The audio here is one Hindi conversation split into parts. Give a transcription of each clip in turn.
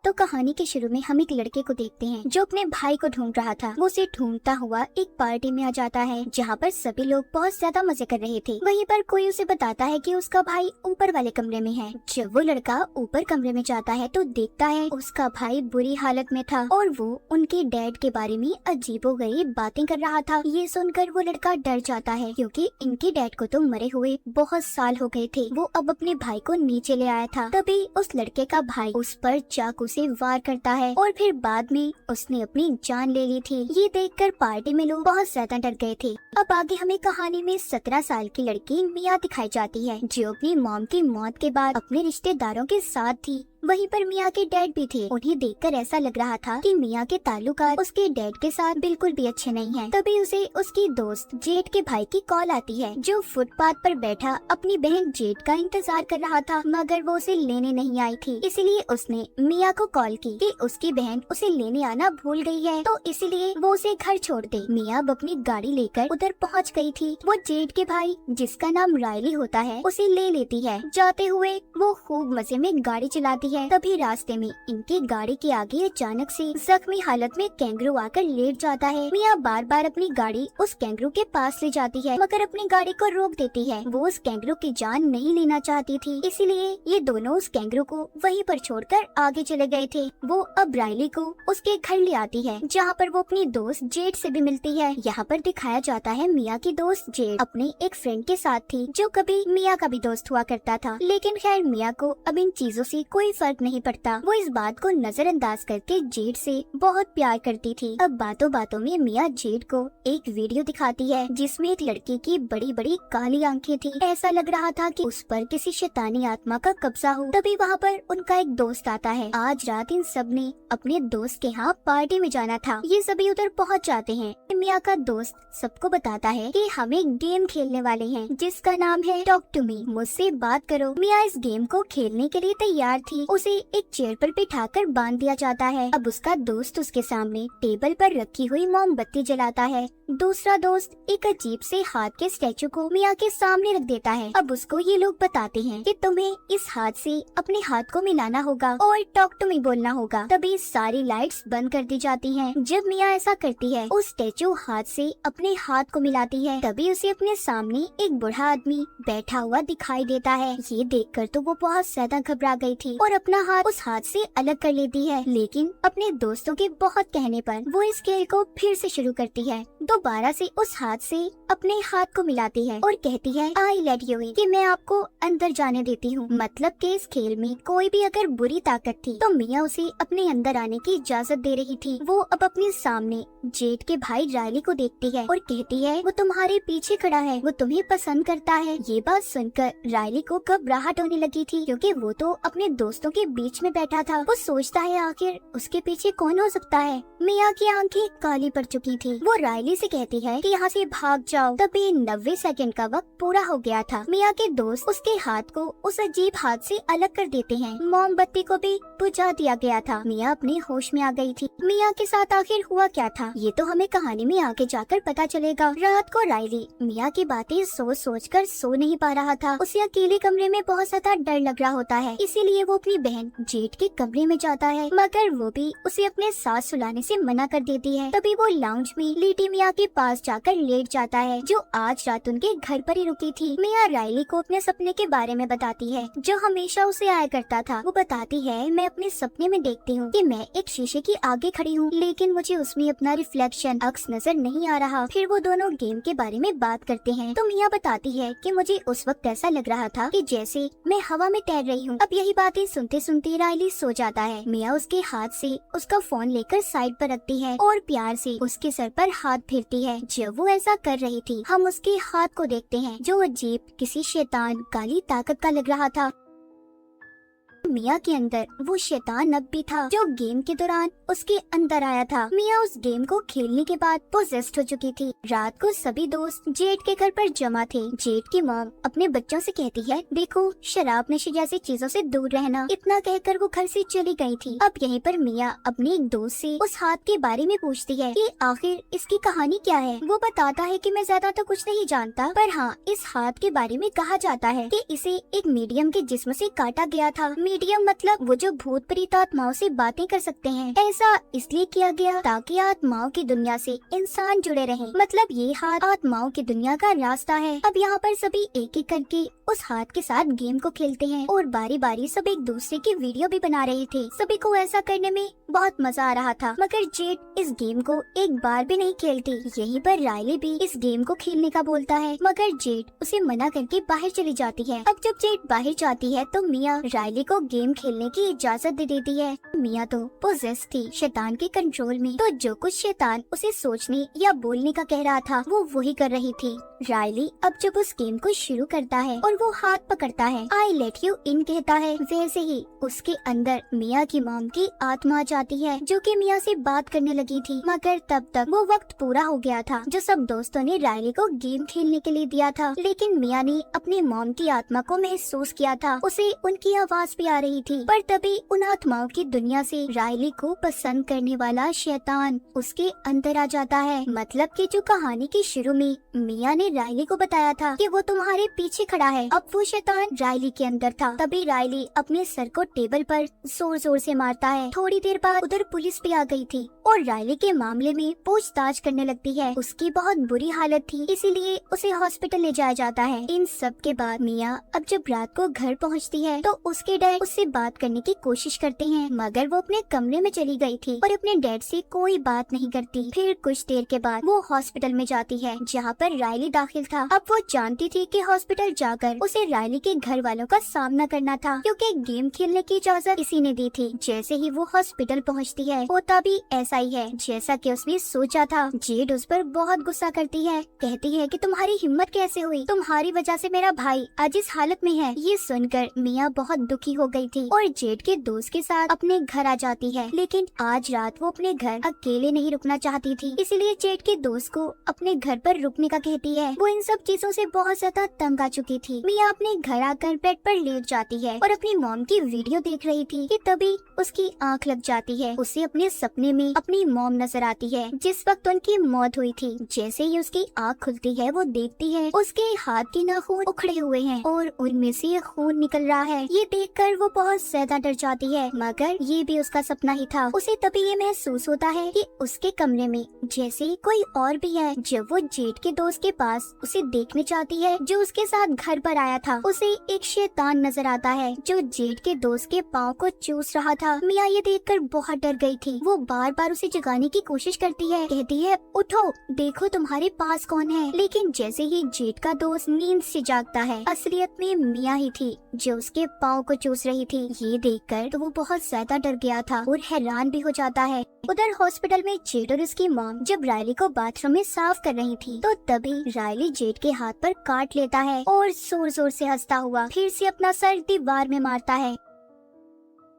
तो कहानी के शुरू में हम एक लड़के को देखते हैं जो अपने भाई को ढूंढ रहा था। वो उसे ढूंढता हुआ एक पार्टी में आ जाता है जहाँ पर सभी लोग बहुत ज्यादा मजे कर रहे थे। वहीं पर कोई उसे बताता है कि उसका भाई ऊपर वाले कमरे में है। जब वो लड़का ऊपर कमरे में जाता है तो देखता है उसका भाई बुरी हालत में था और वो उनके डैड के बारे में अजीबोगरीब बातें कर रहा था। ये सुनकर वो लड़का डर जाता है क्योंकि इनके डैड को तो मरे हुए बहुत साल हो गए थे। वो अब अपने भाई को नीचे ले आया था। तभी उस लड़के का भाई उस पर चाकू से वार करता है और फिर बाद में उसने अपनी जान ले ली थी। ये देखकर पार्टी में लोग बहुत ज्यादा डर गए थे। अब आगे हमें कहानी में 17 साल की लड़की मिया दिखाई जाती है जो अपनी मॉम की मौत के बाद अपने रिश्तेदारों के साथ थी। वहीं पर मिया के डैड भी थे। उन्हें देखकर ऐसा लग रहा था कि मिया के ताल्लुकात उसके डैड के साथ बिल्कुल भी अच्छे नहीं हैं। तभी उसे उसकी दोस्त जेठ के भाई की कॉल आती है जो फुटपाथ पर बैठा अपनी बहन जेठ का इंतजार कर रहा था, मगर वो उसे लेने नहीं आई थी। इसीलिए उसने मिया को कॉल की कि उसकी बहन उसे लेने आना भूल गई है, तो इसीलिए वो उसे घर छोड़ दे। मिया अब अपनी गाड़ी लेकर उधर पहुँच गई थी। वो जेठ के भाई जिसका नाम रायली होता है उसे ले लेती है। जाते हुए वो खूब मजे में गाड़ी चलाती है। तभी रास्ते में इनकी गाड़ी के आगे अचानक से जख्मी हालत में कैंगरू आकर लेट जाता है। मिया बार बार अपनी गाड़ी उस कैंगरू के पास ले जाती है मगर अपनी गाड़ी को रोक देती है। वो उस कैंगरू की जान नहीं लेना चाहती थी, इसीलिए ये दोनों उस कैंगरू को वहीं पर छोड़कर आगे चले गए थे। वो अब रायली को उसके घर ले आती है जहाँ पर वो अपनी दोस्त जेठ से भी मिलती है। यहाँ पर दिखाया जाता है मिया की दोस्त जेठ अपने एक फ्रेंड के साथ थी जो कभी मिया का भी दोस्त हुआ करता था। लेकिन खैर मिया को अब इन चीजों से कोई फर्क नहीं पड़ता। वो इस बात को नजरअंदाज करके जेठ से बहुत प्यार करती थी। अब बातों बातों में मिया जेठ को एक वीडियो दिखाती है जिसमें एक लड़की की बड़ी बड़ी काली आंखें थी। ऐसा लग रहा था कि उस पर किसी शैतानी आत्मा का कब्जा हो। तभी वहाँ पर उनका एक दोस्त आता है। आज रात इन सब ने अपने दोस्त के यहाँ पार्टी में जाना था। ये सभी उधर पहुँच जाते हैं। मिया का दोस्त सबको बताता है कि हम एक गेम खेलने वाले हैं जिसका नाम है टॉक टू मी, मुझसे बात करो। मिया इस गेम को खेलने के लिए तैयार थी। उसे एक चेयर पर बिठाकर बांध दिया जाता है। अब उसका दोस्त उसके सामने टेबल पर रखी हुई मोमबत्ती जलाता है। दूसरा दोस्त एक अजीब से हाथ के स्टैचू को मिया के सामने रख देता है। अब उसको ये लोग बताते हैं कि तुम्हें इस हाथ से अपने हाथ को मिलाना होगा और टॉक टू मी बोलना होगा। तभी सारी लाइट्स बंद कर दी जाती हैं। जब मिया ऐसा करती है उस स्टैचू हाथ से अपने हाथ को मिलाती है। तभी उसे अपने सामने एक बूढ़ा आदमी बैठा हुआ दिखाई देता है। ये देखकर तो वो बहुत ज्यादा घबरा गई थी और अपना हाथ उस हाथ से अलग कर लेती है। लेकिन अपने दोस्तों के बहुत कहने पर वो इस खेल को फिर से शुरू करती है। दोबारा से उस हाथ से अपने हाथ को मिलाती है और कहती है आई लेट यू इन, कि मैं आपको अंदर जाने देती हूँ। मतलब कि इस खेल में कोई भी अगर बुरी ताकत थी तो मिया उसे अपने अंदर आने की इजाजत दे रही थी। वो अब अपने सामने जेठ के भाई रायली को देखती है और कहती है वो तुम्हारे पीछे खड़ा है, वो तुम्हें पसंद करता है। ये बात सुनकर रायली को घबराहट होने लगी थी क्योंकि वो तो अपने दोस्तों के बीच में बैठा था। वो सोचता है आखिर उसके पीछे कौन हो सकता है। मिया की आंखें काली पड़ चुकी थी। वो रायली से कहती है कि यहाँ से भाग जाओ। तभी 90 सेकंड का वक्त पूरा हो गया था। मिया के दोस्त उसके हाथ को उस अजीब हाथ से अलग कर देते हैं। मोमबत्ती को भी बुझा दिया गया था। मिया अपने होश में आ गई थी। मिया के साथ आखिर हुआ क्या था ये तो हमें कहानी में आगे जाकर पता चलेगा। रात को रायली मिया की बातें सोच कर सो नहीं पा रहा था। उसे अकेले कमरे में बहुत ज्यादा डर लग रहा होता है, इसीलिए वो अपनी बहन जेठ के कमरे में जाता है मगर वो भी उसे अपने साथ सुलाने से मना कर देती है। तभी वो लाउंज में लीटी मिया के पास जाकर लेट जाता है जो आज रात उनके घर पर ही रुकी थी। मिया रायली को अपने सपने के बारे में बताती है जो हमेशा उसे आया करता था। वो बताती है मैं अपने सपने में देखती हूँ कि मैं एक शीशे के आगे खड़ी हूँ लेकिन मुझे उसमें अपना रिफ्लेक्शन अक्स नजर नहीं आ रहा। फिर वो दोनों गेम के बारे में बात करते हैं तो मिया बताती है कि मुझे उस वक्त ऐसा लग रहा था कि जैसे मैं हवा में तैर रही हूँ। अब यही बातें सुनते सुनते रायली सो जाता है। मिया उसके हाथ से उसका फोन लेकर साइड पर रखती है और प्यार से उसके सर पर हाथ फेरती है। जब वो ऐसा कर रही थी हम उसके हाथ को देखते हैं जो अजीब किसी शैतान काली ताकत का लग रहा था। मिया के अंदर वो शैतान अब भी था जो गेम के दौरान उसके अंदर आया था। मिया उस गेम को खेलने के बाद पोजेस्ड हो चुकी थी। रात को सभी दोस्त जेठ के घर पर जमा थे। जेठ की मॉम अपने बच्चों से कहती है देखो शराब नशे जैसी चीजों से दूर रहना। इतना कहकर वो घर से चली गई थी। अब यहीं पर मिया अपने एक दोस्त से उस हाथ के बारे में पूछती है कि आखिर इसकी कहानी क्या है। वो बताता है कि मैं ज्यादा तो कुछ नहीं जानता, पर हाँ इस हाथ के बारे में कहा जाता है कि इसे एक मीडियम के जिस्म से काटा गया था। मीडियम मतलब वो जो भूत प्रेत आत्माओं से बातें कर सकते हैं। ऐसा इसलिए किया गया ताकि आत्माओं की दुनिया से इंसान जुड़े रहें। मतलब ये हाथ आत्माओं की दुनिया का रास्ता है। अब यहाँ पर सभी एक एक करके उस हाथ के साथ गेम को खेलते हैं और बारी बारी सब एक दूसरे की वीडियो भी बना रहे थे। सभी को ऐसा करने में बहुत मजा आ रहा था, मगर जेड इस गेम को एक बार भी नहीं खेलती। यहीं पर रायली भी इस गेम को खेलने का बोलता है, मगर जेड उसे मना करके बाहर चली जाती है। अब जब जेड बाहर जाती है तो मिया रायली को गेम खेलने की इजाजत दे देती है। मिया तो पोजेस थी शैतान के कंट्रोल में, तो जो कुछ शैतान उसे सोचने या बोलने का कह रहा था वो वही कर रही थी। रायली अब जब उस गेम को शुरू करता है और वो हाथ पकड़ता है, आई लेट यू इन कहता है, वैसे ही उसके अंदर मिया की मॉम की आत्मा आ जाती है जो कि मिया से बात करने लगी थी। मगर तब तक वो वक्त पूरा हो गया था जो सब दोस्तों ने रायली को गेम खेलने के लिए दिया था। लेकिन मिया ने अपनी मॉम की आत्मा को महसूस किया था, उसे उनकी आवाज भी आ रही थी। पर तभी उन आत्माओं की दुनिया से रायली को पसंद करने वाला शैतान उसके अंदर आ जाता है। मतलब कि जो कहानी के शुरू में मिया ने रायली को बताया था कि वो तुम्हारे पीछे खड़ा है, अब वो शैतान रायली के अंदर था। तभी रायली अपने सर को टेबल पर जोर जोर से मारता है। थोड़ी देर बाद उधर पुलिस भी आ गई थी और रायली के मामले में पूछताछ करने लगती है। उसकी बहुत बुरी हालत थी, इसीलिए उसे हॉस्पिटल ले जाया जाता है। इन सब के बाद मिया अब जब रात को घर पहुंचती है तो उसके डैड उससे बात करने की कोशिश करते हैं, मगर वो अपने कमरे में चली गई थी और अपने डैड से कोई बात नहीं करती। फिर कुछ देर के बाद वो हॉस्पिटल में जाती है जहाँ पर रायली दाखिल था। अब वो जानती थी कि हॉस्पिटल जाकर उसे रायली के घर वालों का सामना करना था, क्योंकि गेम खेलने की इजाजत इसी ने दी थी। जैसे ही वो हॉस्पिटल पहुंचती है होता भी ऐसा ही है जैसा कि उसने सोचा था। जेड उस पर बहुत गुस्सा करती है, कहती है कि तुम्हारी हिम्मत कैसे हुई, तुम्हारी वजह से मेरा भाई आज इस हालत में है। ये सुनकर मिया बहुत दुखी हो गई थी और जेड के दोस्त के साथ अपने घर आ जाती है। लेकिन आज रात वो अपने घर अकेले नहीं रुकना चाहती थी, इसलिए जेड के दोस्त को अपने घर पर रुकने का कहती है। वो इन सब चीजों से बहुत ज्यादा तंग आ चुकी थी। मिया अपने घर आकर बेड पर लेट जाती है और अपनी मॉम की वीडियो देख रही थी कि तभी उसकी आंख लग जाती है। उसे अपने सपने में अपनी मॉम नजर आती है जिस वक्त उनकी मौत हुई थी। जैसे ही उसकी आंख खुलती है वो देखती है उसके हाथ के नाखून उखड़े हुए हैं और उनमें से खून निकल रहा है। ये देखकर वो बहुत ज्यादा डर जाती है, मगर ये भी उसका सपना ही था। उसे तभी ये महसूस होता है कि उसके कमरे में जैसे कोई और भी है। जब वो जेड के दोस्त के पास उसे देखने चाहती है जो उसके साथ घर पर आया था, उसे एक शैतान नजर आता है जो जेड के दोस्त के पाँव को चूस रहा था। मिया ये देखकर बहुत डर गई थी। वो बार बार उसे जगाने की कोशिश करती है, कहती है उठो, देखो तुम्हारे पास कौन है। लेकिन जैसे ही जेड का दोस्त नींद से जागता है, असलियत में मिया ही थी जो उसके पाँव को चूस रही थी। ये देखकर तो वो बहुत ज्यादा डर गया था और हैरान भी हो जाता है। उधर हॉस्पिटल में जेड और उसकी मॉम जब रायली को बाथरूम में साफ कर रही थी तो तभी रायली जेड के हाथ पर काट लेता है और जोर जोर से हंसता हुआ फिर से अपना सर दीवार में मारता है।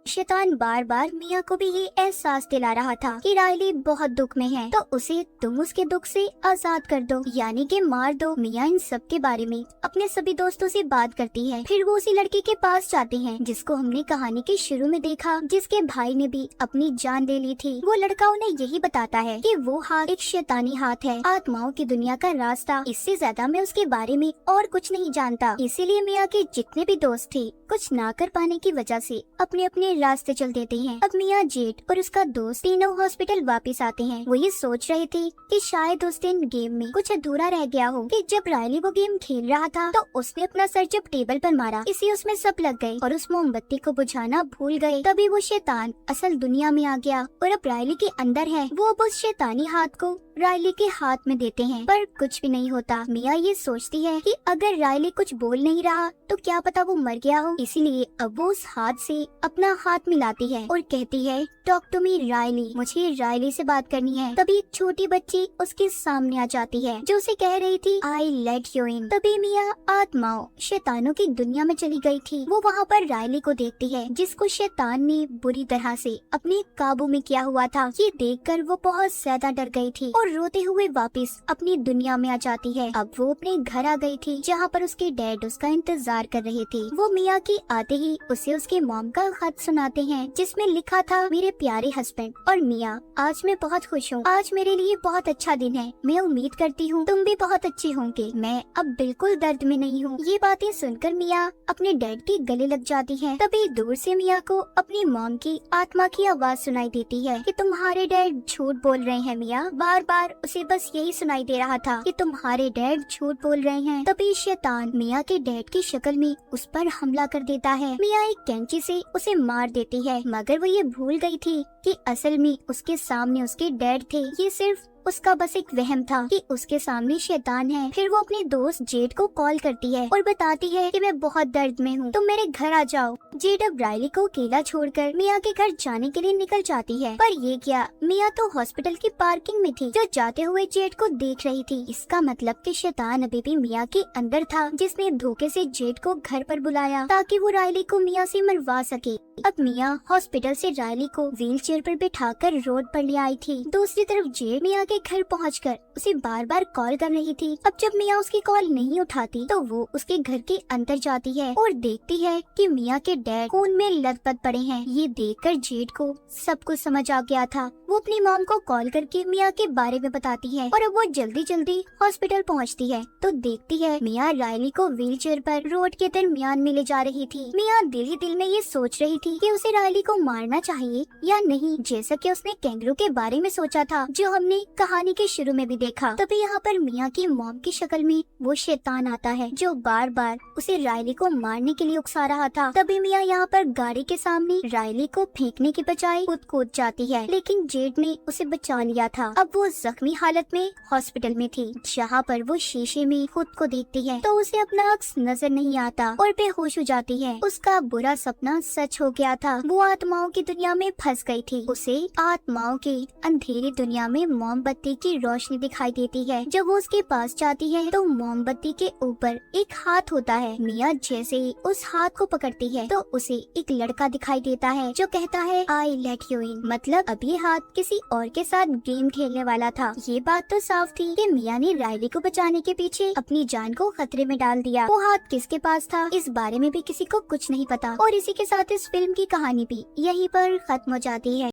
शैतान बार बार मिया को भी ये एहसास दिला रहा था कि रायली बहुत दुख में है, तो उसे तुम उसके दुख से आजाद कर दो, यानी कि मार दो। मिया इन सब के बारे में अपने सभी दोस्तों से बात करती है। फिर वो उसी लड़के के पास जाते हैं जिसको हमने कहानी के शुरू में देखा, जिसके भाई ने भी अपनी जान ले ली थी। वो लड़का उन्हें यही बताता है कि वो हाथ एक शैतानी हाथ है, आत्माओं की दुनिया का रास्ता। इससे ज्यादा मैं उसके बारे में और कुछ नहीं जानता। इसीलिए मिया के जितने भी दोस्त थे कुछ ना कर पाने की वजह से अपने अपने रास्ते चल देते हैं। अब मिया, जेड और उसका दोस्त तीनों हॉस्पिटल वापस आते हैं। वो ये सोच रहे थे कि शायद उस दिन गेम में कुछ अधूरा रह गया हो कि जब रायली वो गेम खेल रहा था तो उसने अपना सर जब टेबल पर मारा, इसी उसमें सब लग गए और उस मोमबत्ती को बुझाना भूल गए। तभी वो शैतान असल दुनिया में आ गया और अब रायली के अंदर है। वो अब उस शैतानी हाथ को रायली के हाथ में देते हैं, पर कुछ भी नहीं होता। मिया ये सोचती है कि अगर रायली कुछ बोल नहीं रहा तो क्या पता वो मर गया हो, इसीलिए अब वो उस हाथ से अपना हाथ मिलाती है और कहती है टॉक टू मी रायली, मुझे रायली से बात करनी है। तभी एक छोटी बच्ची उसके सामने आ जाती है जो उसे कह रही थी आई लेट यू इन। तभी मिया आत्माओं शैतानों की दुनिया में चली गई थी। वो वहाँ पर रायली को देखती है जिसको शैतान ने बुरी तरह से अपने काबू में किया हुआ था। ये देखकर वो बहुत ज्यादा डर गई थी और रोते हुए वापस अपनी दुनिया में आ जाती है। अब वो अपने घर आ गई थी जहाँ पर उसके डैड उसका इंतजार कर रहे थे। वो मिया के आते ही उसे उसके मॉम का खत सुनाते हैं जिसमें लिखा था मेरे प्यारे हस्बैंड और मिया, आज मैं बहुत खुश हूँ। आज मेरे लिए बहुत अच्छा दिन है। मैं उम्मीद करती हूँ तुम भी बहुत अच्छे होंगे। मैं अब बिल्कुल दर्द में नहीं हूँ। ये बातें सुनकर मिया अपने डैड के गले लग जाती है। तभी दूर से मिया को अपनी मॉम की आत्मा की आवाज सुनाई देती है कि तुम्हारे डैड झूठ बोल रहे हैं। मिया बार बार उसे बस यही सुनाई दे रहा था कि तुम्हारे डैड झूठ बोल रहे हैं। तभी शैतान मिया के डैड की शक्ल में उस पर हमला कर देता है। मिया एक कैंची से उसे मार देती है, मगर वो ये भूल गई थी कि असल में उसके सामने उसके डैड थे। ये सिर्फ उसका बस एक वहम था कि उसके सामने शैतान है। फिर वो अपने दोस्त जेड को कॉल करती है और बताती है कि मैं बहुत दर्द में हूँ, तुम मेरे घर आ जाओ। जेड अब रायली को अकेला छोड़कर मिया के घर जाने के लिए निकल जाती है। पर ये क्या, मिया तो हॉस्पिटल की पार्किंग में थी जो जाते हुए जेड को देख रही थी। इसका मतलब कि शैतान अभी भी मिया के अंदर था, जिसने धोखे से जेड को घर पर बुलाया ताकि वो रायली को मिया से मरवा सके। अब मिया हॉस्पिटल से रायली को व्हील चेयर पर बिठाकर रोड पर ले आई थी। दूसरी तरफ जेड मिया के घर पहुंचकर उसे बार बार कॉल कर रही थी। अब जब मिया उसकी कॉल नहीं उठाती तो वो उसके घर के अंदर जाती है और देखती है कि मिया के डैड खून में लथपथ पड़े हैं। ये देखकर जेड को सब कुछ समझ आ गया था। वो अपनी मॉम को कॉल करके मिया के बारे में बताती है और अब वो जल्दी जल्दी हॉस्पिटल पहुंचती है तो देखती है मिया रायली को व्हील चेयर पर रोड के दरमियान में ले जा रही थी। मिया दिल ही दिल में ये सोच रही थी कि उसे रायली को मारना चाहिए या नहीं, जैसा कि उसने कैंगरू के बारे में सोचा था जो हमने कहानी के शुरू में भी देखा। तभी यहाँ पर मिया की मॉम की शक्ल में वो शैतान आता है जो बार बार उसे रायली को मारने के लिए उकसा रहा था। तभी मिया यहाँ पर गाड़ी के सामने रायली को फेंकने के बजाय खुद कूद जाती है, लेकिन जेड ने उसे बचा लिया था। अब वो जख्मी हालत में हॉस्पिटल में थी, जहाँ पर वो शीशे में खुद को देखती है तो उसे अपना अक्स नजर नहीं आता और बेहोश हो जाती है। उसका बुरा सपना सच हो गया था। वो आत्माओं की दुनिया में फंस गई थी। उसे आत्माओं के अंधेरी दुनिया में मोमबत्ती की रोशनी दिखाई देती है। जब वो उसके पास जाती है तो मोमबत्ती के ऊपर एक हाथ होता है। मिया जैसे ही उस हाथ को पकड़ती है तो उसे एक लड़का दिखाई देता है जो कहता है आई लेट यू इन, मतलब अब ये हाथ किसी और के साथ गेम खेलने वाला था। ये बात तो साफ थी कि मिया ने रायली को बचाने के पीछे अपनी जान को खतरे में डाल दिया। वो हाथ किसके पास था इस बारे में भी किसी को कुछ नहीं पता। और इसी के साथ इस फिल्म की कहानी भी यहीं पर खत्म हो जाती है।